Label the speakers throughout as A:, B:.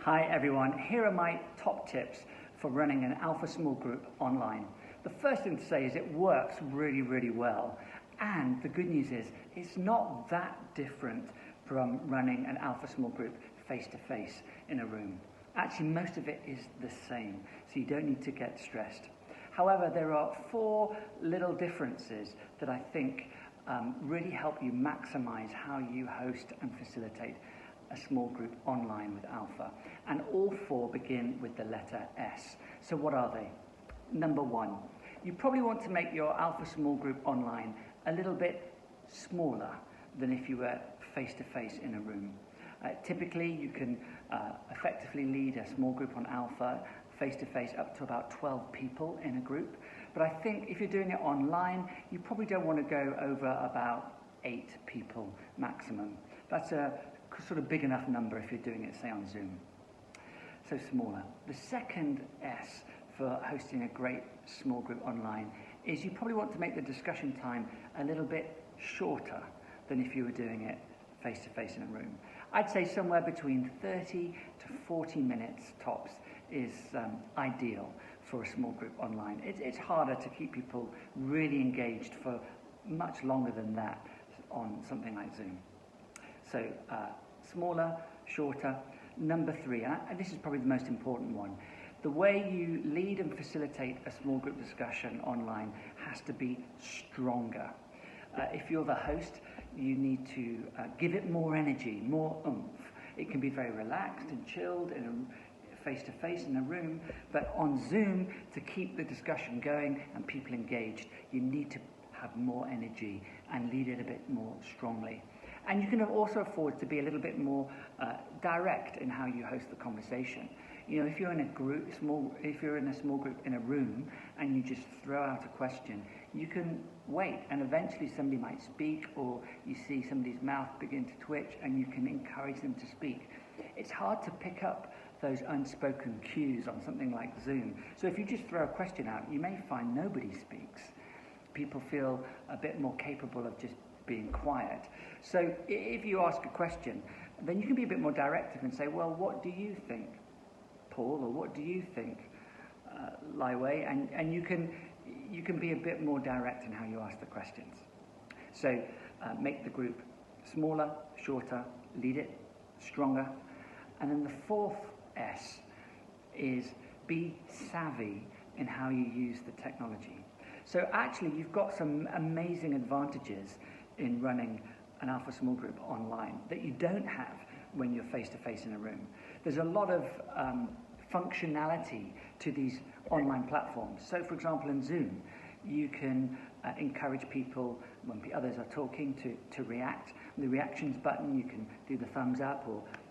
A: Hi everyone, here are my top tips for running an alpha small group online. The first thing to say is it works really well, and the good news is it's not that different from running an alpha small group face to face in a room. Actually, most of it is the same, so you don't need to get stressed. However, there are 4 little differences that I think really help you maximize how you host and facilitate a small group online with Alpha. And all 4 begin with the letter S. So what are they? Number 1, you probably want to make your Alpha small group online a little bit smaller than if you were face-to-face in a room. Typically, you can effectively lead a small group on Alpha face-to-face up to about 12 people in a group. But I think if you're doing it online, you probably don't want to go over about 8 people maximum. That's a sort of big enough number if you're doing it, say, on Zoom. So smaller. The second S for hosting a great small group online is you probably want to make the discussion time a little bit shorter than if you were doing it face-to-face in a room. I'd say somewhere between 30 to 40 minutes tops is ideal for a small group online. It's harder to keep people really engaged for much longer than that on something like Zoom. So smaller, shorter. Number 3, and this is probably the most important one, the way you lead and facilitate a small group discussion online has to be stronger. If you're the host, you need to give it more energy, more oomph. It can be very relaxed and chilled in a face-to-face in a room, but on Zoom, to keep the discussion going and people engaged, you need to have more energy and lead it a bit more strongly. And you can also afford to be a little bit more direct in how you host the conversation. You know, if you're in a small group in a room and you just throw out a question, you can wait and eventually somebody might speak, or you see somebody's mouth begin to twitch and you can encourage them to speak. It's hard to pick up those unspoken cues on something like Zoom. So if you just throw a question out, you may find nobody speaks. People feel a bit more capable of just being quiet. So if you ask a question, then you can be a bit more directive and say, well, what do you think, Paul, or what do you think, Lai Wei? And you can be a bit more direct in how you ask the questions. So make the group smaller, shorter, lead it stronger. And then the 4th S is be savvy in how you use the technology. So actually, you've got some amazing advantages in running an Alpha small group online that you don't have when you're face-to-face in a room. There's a lot of functionality to these online platforms. So, for example, in Zoom, you can encourage people when others are talking to react. The reactions button, you can do the thumbs up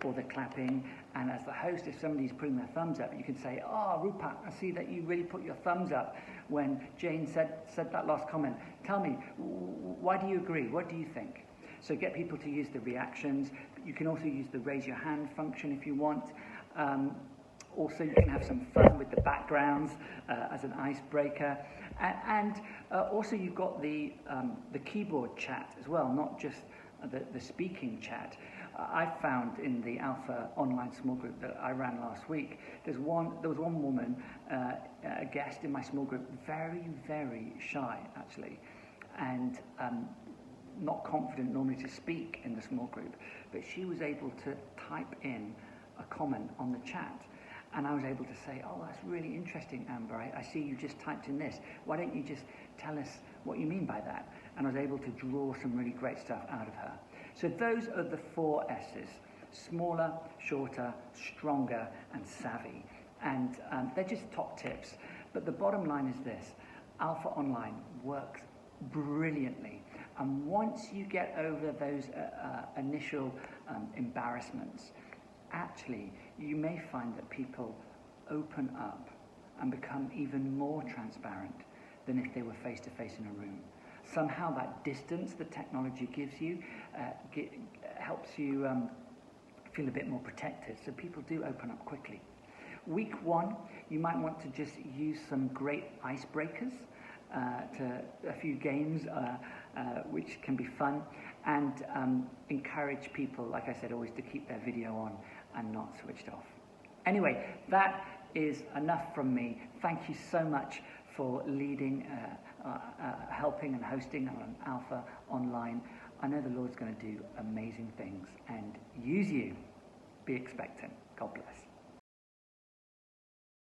A: or the clapping. And as the host, if somebody's putting their thumbs up, you can say, "Oh, Rupat, I see that you really put your thumbs up when Jane said that last comment. Tell me, why do you agree? What do you think?" So get people to use the reactions. You can also use the raise your hand function if you want. Also, you can have some fun with the backgrounds as an icebreaker. And also you've got the keyboard chat as well, not just the speaking chat. I found in the Alpha online small group that I ran last week, there was one woman, a guest in my small group, very shy actually, and not confident normally to speak in the small group, but she was able to type in a comment on the chat. And I was able to say, "Oh, that's really interesting, Amber. I see you just typed in this. Why don't you just tell us what you mean by that?" And I was able to draw some really great stuff out of her. So those are the 4 S's: smaller, shorter, stronger, and savvy. And they're just top tips. But the bottom line is this: Alpha Online works brilliantly. And once you get over those initial embarrassments, actually, you may find that people open up and become even more transparent than if they were face-to-face in a room. Somehow that distance the technology gives you helps you feel a bit more protected, so people do open up quickly. Week 1, you might want to just use some great icebreakers, to a few games which can be fun, and encourage people, like I said, always to keep their video on and not switched off. Anyway, that is enough from me. Thank you so much for leading, helping and hosting on Alpha Online. I know the Lord's going to do amazing things and use you. Be expectant. God bless.